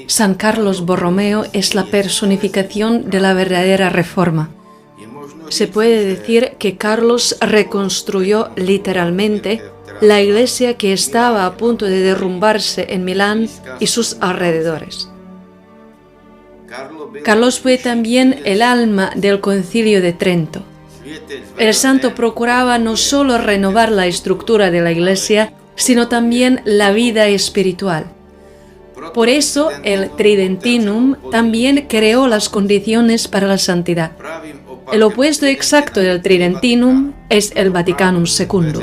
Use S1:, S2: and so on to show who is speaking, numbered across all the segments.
S1: San Carlos Borromeo es la personificación de la verdadera reforma. Se puede decir que Carlos reconstruyó literalmente la iglesia que estaba a punto de derrumbarse en Milán y sus alrededores. Carlos fue también el alma del Concilio de Trento. El santo procuraba no solo renovar la estructura de la iglesia, sino también la vida espiritual. Por eso el Tridentinum también creó las condiciones para la santidad. El opuesto exacto del Tridentinum es el Vaticanum Secundum.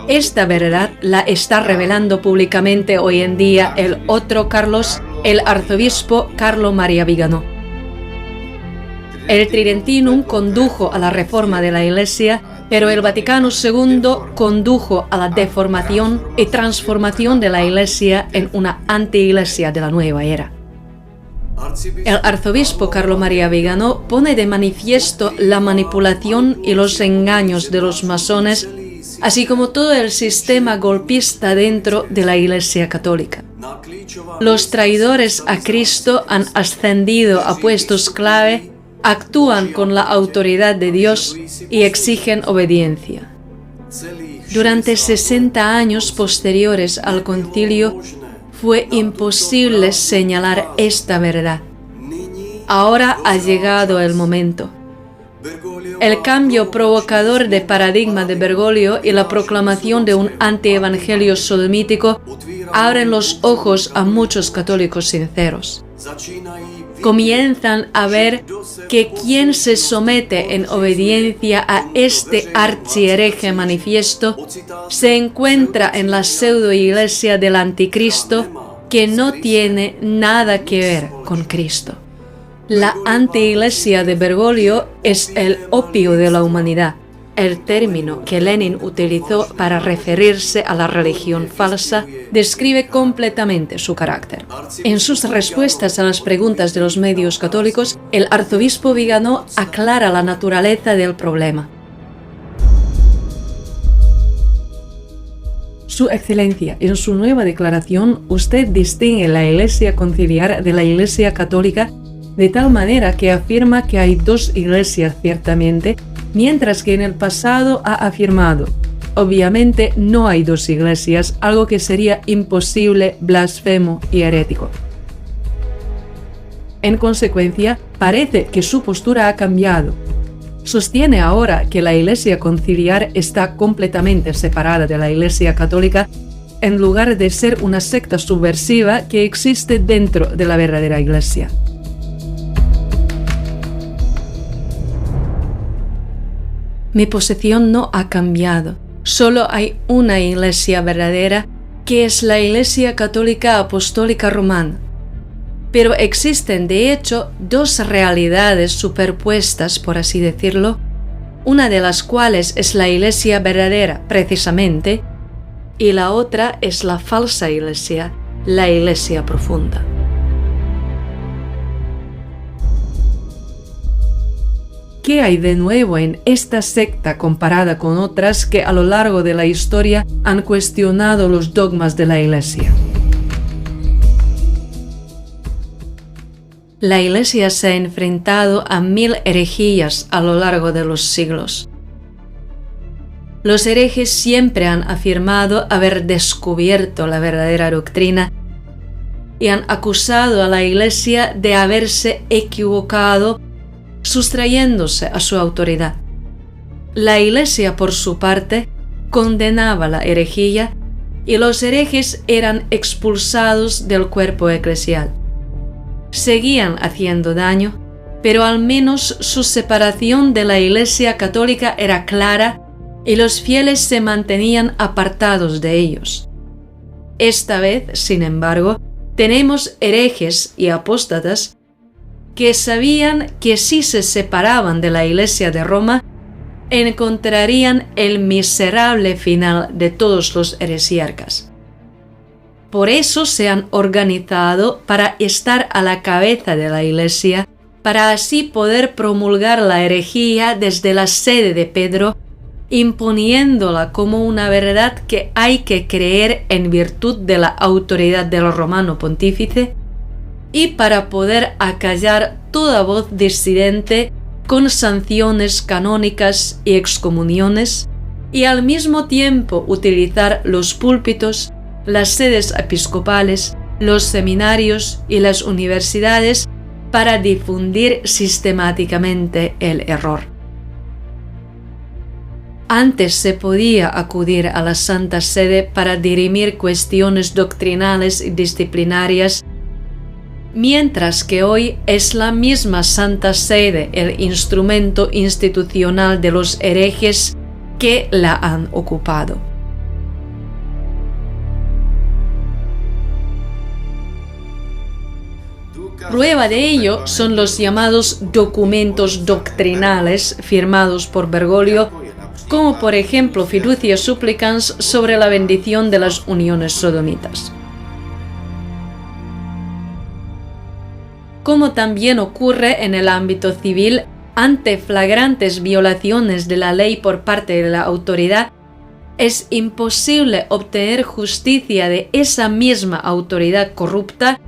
S1: Esta verdad la está revelando públicamente hoy en día el otro Carlos, el arzobispo Carlo Maria Vigano. El Tridentinum condujo a la reforma de la Iglesia, pero el Vaticano II condujo a la deformación y transformación de la Iglesia en una anti-iglesia de la nueva era. El arzobispo Carlo Maria Vigano pone de manifiesto la manipulación y los engaños de los masones, así como todo el sistema golpista dentro de la Iglesia católica. Los traidores a Cristo han ascendido a puestos clave, actúan con la autoridad de Dios y exigen obediencia. Durante 60 años posteriores al concilio, fue imposible señalar esta verdad. Ahora ha llegado el momento. El cambio provocador de paradigma de Bergoglio y la proclamación de un antievangelio sodomítico abren los ojos a muchos católicos sinceros. Comienzan a ver que quien se somete en obediencia a este archihereje manifiesto se encuentra en la pseudo-iglesia del anticristo que no tiene nada que ver con Cristo. La anti-iglesia de Bergoglio es el opio de la humanidad, el término que Lenin utilizó para referirse a la religión falsa describe completamente su carácter. En sus respuestas a las preguntas de los medios católicos, el arzobispo Vigano aclara la naturaleza del problema. Su Excelencia, en su nueva declaración, usted distingue la Iglesia conciliar de la Iglesia católica de tal manera que afirma que hay dos iglesias ciertamente, mientras que en el pasado ha afirmado, obviamente no hay dos iglesias, algo que sería imposible, blasfemo y herético. En consecuencia, parece que su postura ha cambiado. Sostiene ahora que la Iglesia conciliar está completamente separada de la Iglesia católica, en lugar de ser una secta subversiva que existe dentro de la verdadera Iglesia. Mi posición no ha cambiado. Solo hay una iglesia verdadera, que es la Iglesia Católica Apostólica Romana. Pero existen, de hecho, dos realidades superpuestas, por así decirlo, una de las cuales es la Iglesia verdadera, precisamente, y la otra es la falsa Iglesia, la Iglesia profunda. ¿Qué hay de nuevo en esta secta comparada con otras que a lo largo de la historia han cuestionado los dogmas de la Iglesia? La Iglesia se ha enfrentado a 1000 herejías a lo largo de los siglos. Los herejes siempre han afirmado haber descubierto la verdadera doctrina y han acusado a la Iglesia de haberse equivocado sustrayéndose a su autoridad. La Iglesia, por su parte, condenaba la herejía y los herejes eran expulsados del cuerpo eclesial. Seguían haciendo daño, pero al menos su separación de la Iglesia católica era clara y los fieles se mantenían apartados de ellos. Esta vez, sin embargo, tenemos herejes y apóstatas que sabían que si se separaban de la Iglesia de Roma, encontrarían el miserable final de todos los heresiarcas. Por eso se han organizado para estar a la cabeza de la Iglesia, para así poder promulgar la herejía desde la sede de Pedro, imponiéndola como una verdad que hay que creer en virtud de la autoridad del romano pontífice, y para poder acallar toda voz disidente con sanciones canónicas y excomuniones, y al mismo tiempo utilizar los púlpitos, las sedes episcopales, los seminarios y las universidades para difundir sistemáticamente el error. Antes se podía acudir a la Santa Sede para dirimir cuestiones doctrinales y disciplinarias, mientras que hoy es la misma Santa Sede el instrumento institucional de los herejes que la han ocupado. Prueba de ello son los llamados documentos doctrinales firmados por Bergoglio, como por ejemplo Fiducia Supplicans sobre la bendición de las uniones sodomitas. Como también ocurre en el ámbito civil, ante flagrantes violaciones de la ley por parte de la autoridad, es imposible obtener justicia de esa misma autoridad corrupta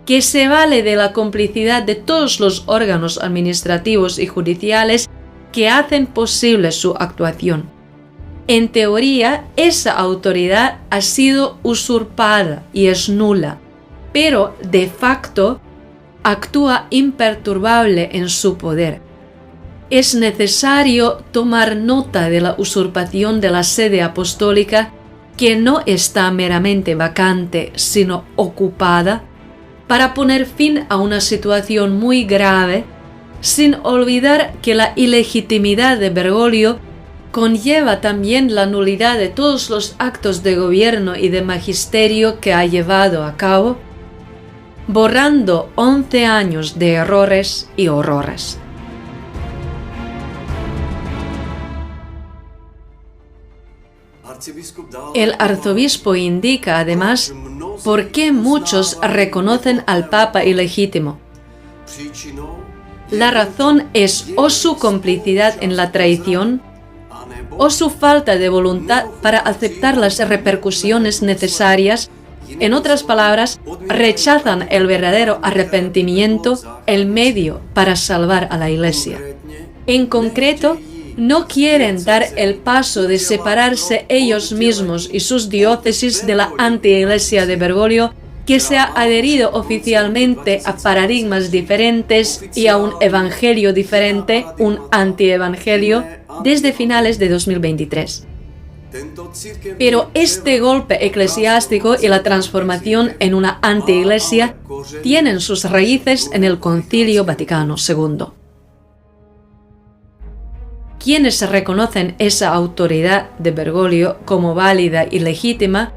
S1: que se vale de la complicidad de todos los órganos administrativos y judiciales que hacen posible su actuación. En teoría, esa autoridad ha sido usurpada y es nula, pero de facto actúa imperturbable en su poder. Es necesario tomar nota de la usurpación de la sede apostólica, que no está meramente vacante, sino ocupada, para poner fin a una situación muy grave, sin olvidar que la ilegitimidad de Bergoglio conlleva también la nulidad de todos los actos de gobierno y de magisterio que ha llevado a cabo, borrando 11 años de errores y horrores. El arzobispo indica además por qué muchos reconocen al Papa ilegítimo. La razón es o su complicidad en la traición o su falta de voluntad para aceptar las repercusiones necesarias. En otras palabras, rechazan el verdadero arrepentimiento, el medio para salvar a la Iglesia. En concreto, no quieren dar el paso de separarse ellos mismos y sus diócesis de la anti-Iglesia de Bergoglio, que se ha adherido oficialmente a paradigmas diferentes y a un evangelio diferente, un anti-evangelio, desde finales de 2023. Pero este golpe eclesiástico y la transformación en una anti-iglesia tienen sus raíces en el Concilio Vaticano II. Quienes reconocen esa autoridad de Bergoglio como válida y legítima,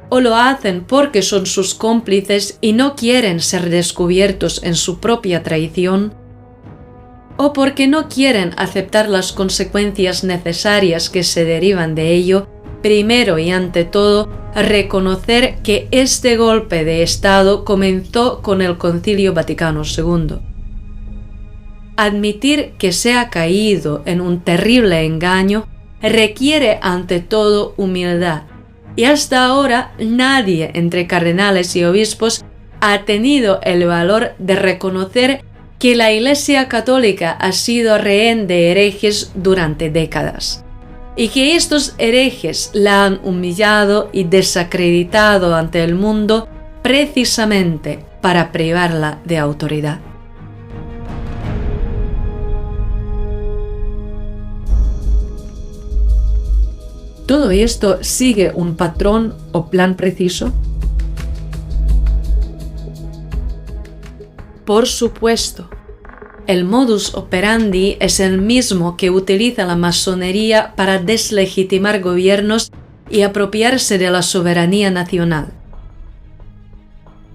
S1: o lo hacen porque son sus cómplices y no quieren ser descubiertos en su propia traición, o porque no quieren aceptar las consecuencias necesarias que se derivan de ello, primero y ante todo, reconocer que este golpe de Estado comenzó con el Concilio Vaticano II. Admitir que se ha caído en un terrible engaño requiere ante todo humildad, y hasta ahora nadie entre cardenales y obispos ha tenido el valor de reconocer que la Iglesia Católica ha sido rehén de herejes durante décadas, y que estos herejes la han humillado y desacreditado ante el mundo precisamente para privarla de autoridad. ¿Todo esto sigue un patrón o plan preciso? Por supuesto. El modus operandi es el mismo que utiliza la masonería para deslegitimar gobiernos y apropiarse de la soberanía nacional.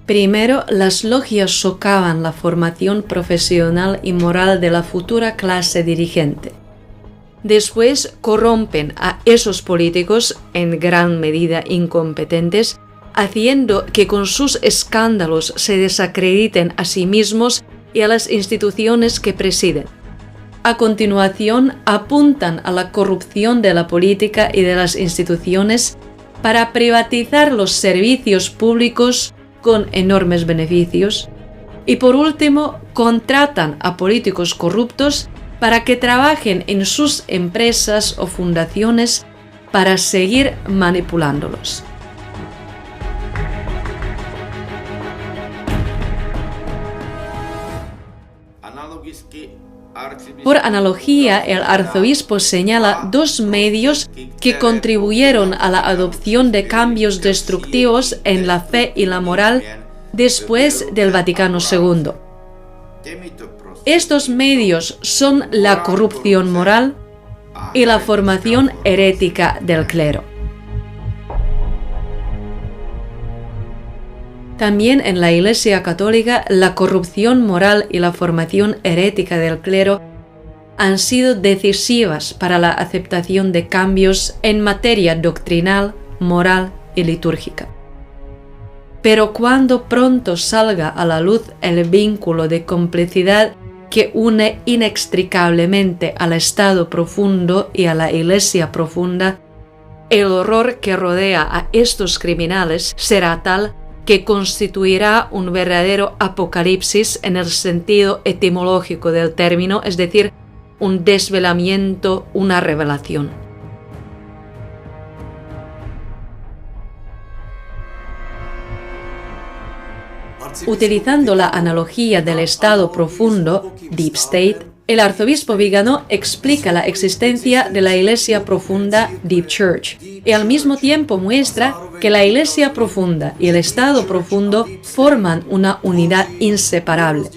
S1: Primero, las logias socavan la formación profesional y moral de la futura clase dirigente. Después corrompen a esos políticos, en gran medida incompetentes, haciendo que con sus escándalos se desacrediten a sí mismos y a las instituciones que presiden. A continuación, apuntan a la corrupción de la política y de las instituciones para privatizar los servicios públicos con enormes beneficios. Y por último, contratan a políticos corruptos para que trabajen en sus empresas o fundaciones para seguir manipulándolos. Por analogía, el arzobispo señala dos medios que contribuyeron a la adopción de cambios destructivos en la fe y la moral después del Vaticano II. Estos medios son la corrupción moral y la formación herética del clero. También en la Iglesia Católica, la corrupción moral y la formación herética del clero han sido decisivas para la aceptación de cambios en materia doctrinal, moral y litúrgica. Pero cuando pronto salga a la luz el vínculo de complicidad que une inextricablemente al Estado profundo y a la Iglesia profunda, el horror que rodea a estos criminales será tal que constituirá un verdadero apocalipsis en el sentido etimológico del término, es decir, un desvelamiento, una revelación. Utilizando la analogía del Estado profundo, Deep State, el arzobispo Vigano explica la existencia de la Iglesia profunda, Deep Church, y al mismo tiempo muestra que la Iglesia profunda y el Estado profundo forman una unidad inseparable.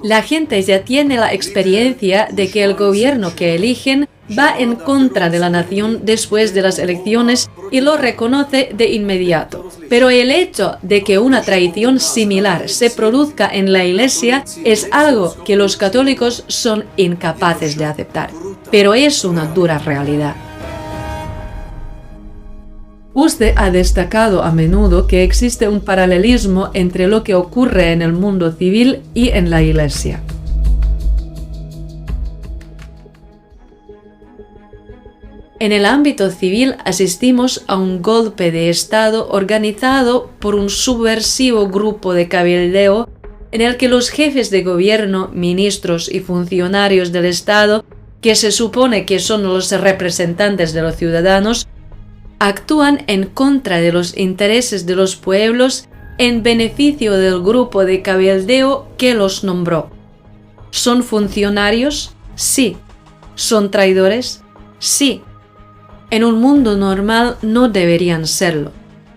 S1: La gente ya tiene la experiencia de que el gobierno que eligen va en contra de la nación después de las elecciones y lo reconoce de inmediato. Pero el hecho de que una traición similar se produzca en la Iglesia es algo que los católicos son incapaces de aceptar. Pero es una dura realidad. Usted ha destacado a menudo que existe un paralelismo entre lo que ocurre en el mundo civil y en la Iglesia. En el ámbito civil asistimos a un golpe de Estado organizado por un subversivo grupo de cabildeo en el que los jefes de gobierno, ministros y funcionarios del Estado, que se supone que son los representantes de los ciudadanos, actúan en contra de los intereses de los pueblos en beneficio del grupo de cabildeo que los nombró. ¿Son funcionarios? Sí. ¿Son traidores? Sí. En un mundo normal no deberían serlo,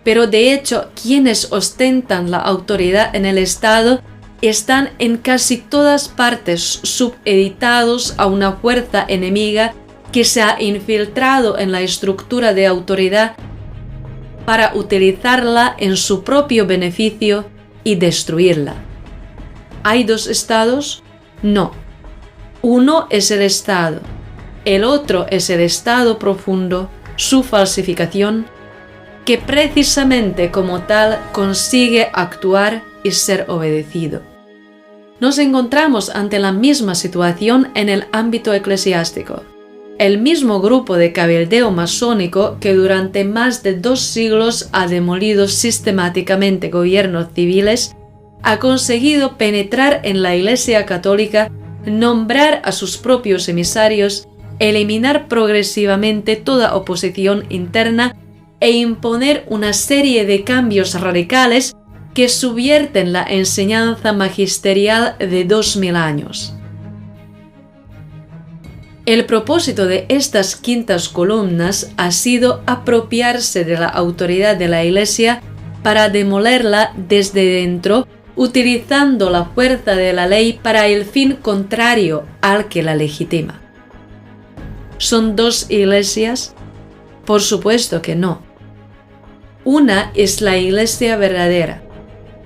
S1: pero de hecho quienes ostentan la autoridad en el Estado están en casi todas partes supeditados a una fuerza enemiga que se ha infiltrado en la estructura de autoridad para utilizarla en su propio beneficio y destruirla. ¿Hay dos estados? No. Uno es el Estado. El otro es el Estado profundo, su falsificación, que precisamente como tal consigue actuar y ser obedecido. Nos encontramos ante la misma situación en el ámbito eclesiástico. El mismo grupo de cabildeo masónico que durante más de 2 siglos ha demolido sistemáticamente gobiernos civiles, ha conseguido penetrar en la Iglesia Católica, nombrar a sus propios emisarios, eliminar progresivamente toda oposición interna e imponer una serie de cambios radicales que subvierten la enseñanza magisterial de 2000 años. El propósito de estas quintas columnas ha sido apropiarse de la autoridad de la Iglesia para demolerla desde dentro, utilizando la fuerza de la ley para el fin contrario al que la legitima. ¿Son dos iglesias? Por supuesto que no. Una es la iglesia verdadera.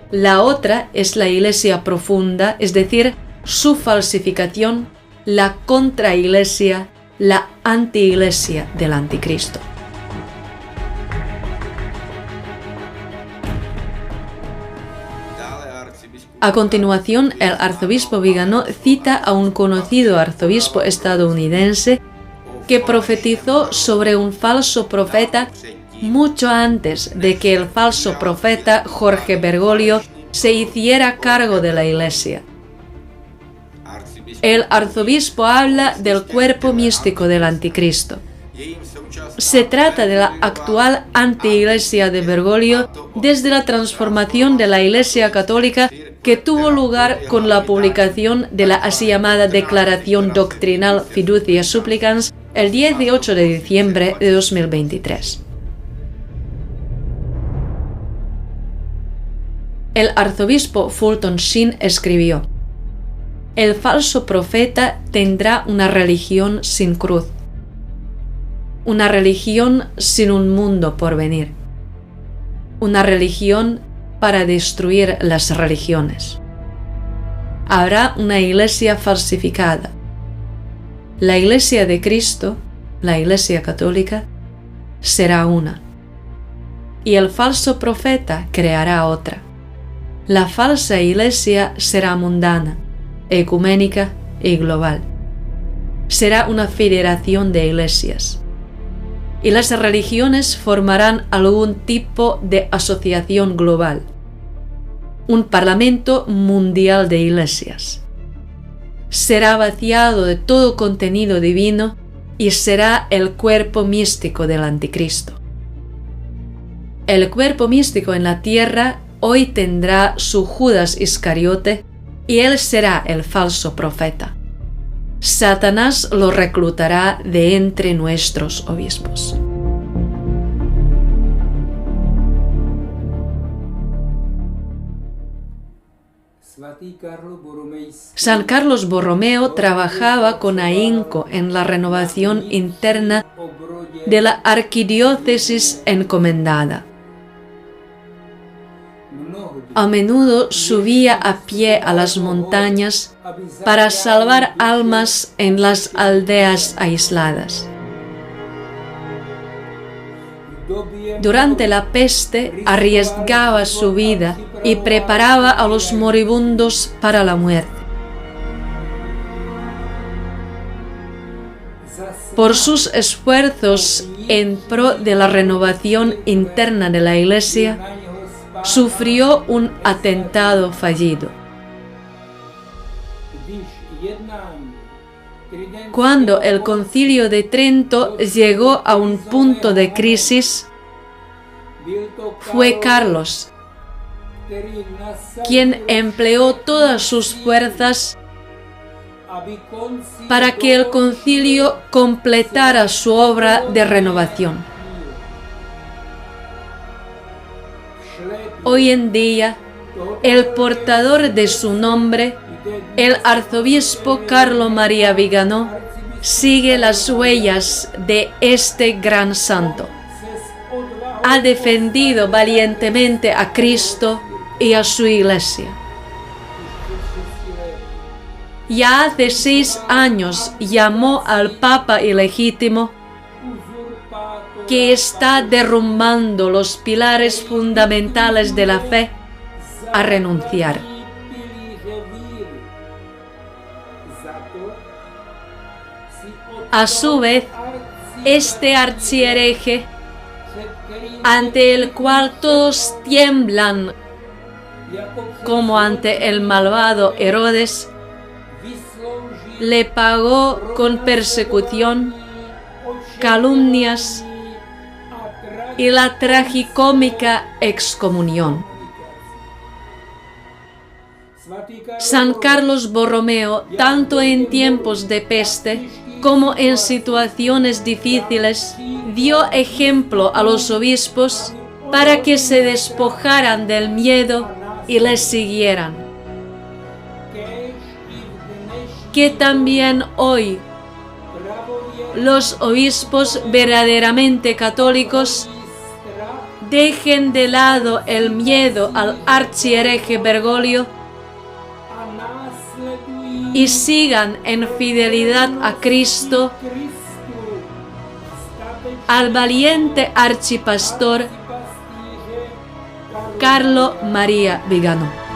S1: La otra es la iglesia profunda, es decir, su falsificación, la contraiglesia, la antiiglesia del anticristo. A continuación, el arzobispo Vigano cita a un conocido arzobispo estadounidense que profetizó sobre un falso profeta mucho antes de que el falso profeta Jorge Bergoglio se hiciera cargo de la Iglesia. El arzobispo habla del cuerpo místico del anticristo. Se trata de la actual anti-iglesia de Bergoglio desde la transformación de la Iglesia Católica que tuvo lugar con la publicación de la así llamada Declaración Doctrinal Fiducia Supplicans el 18 de diciembre de 2023. El arzobispo Fulton Sheen escribió: «El falso profeta tendrá una religión sin cruz, una religión sin un mundo por venir, una religión para destruir las religiones. Habrá una iglesia falsificada. La iglesia de Cristo, la Iglesia Católica, será una. Y el falso profeta creará otra. La falsa iglesia será mundana, ecuménica y global. Será una federación de iglesias. Y las religiones formarán algún tipo de asociación global, un parlamento mundial de iglesias. Será vaciado de todo contenido divino y será el cuerpo místico del anticristo. El cuerpo místico en la tierra hoy tendrá su Judas Iscariote y él será el falso profeta. Satanás lo reclutará de entre nuestros obispos». San Carlos Borromeo trabajaba con ahínco en la renovación interna de la arquidiócesis encomendada. A menudo subía a pie a las montañas para salvar almas en las aldeas aisladas. Durante la peste arriesgaba su vida y preparaba a los moribundos para la muerte. Por sus esfuerzos en pro de la renovación interna de la Iglesia, sufrió un atentado fallido. Cuando el Concilio de Trento llegó a un punto de crisis, fue Carlos quien empleó todas sus fuerzas para que el concilio completara su obra de renovación. Hoy en día, el portador de su nombre, el arzobispo Carlo María Viganò, sigue las huellas de este gran santo. Ha defendido valientemente a Cristo y a su Iglesia. Ya hace 6 años llamó al Papa ilegítimo, que está derrumbando los pilares fundamentales de la fe, a renunciar. A su vez, este archihereje, ante el cual todos tiemblan como ante el malvado Herodes, le pagó con persecución, calumnias y la tragicómica excomunión. San Carlos Borromeo, tanto en tiempos de peste como en situaciones difíciles, dio ejemplo a los obispos para que se despojaran del miedo y les siguieran. Que también hoy los obispos verdaderamente católicos dejen de lado el miedo al archihereje Bergoglio y sigan en fidelidad a Cristo, al valiente archipastor Carlo María Viganò.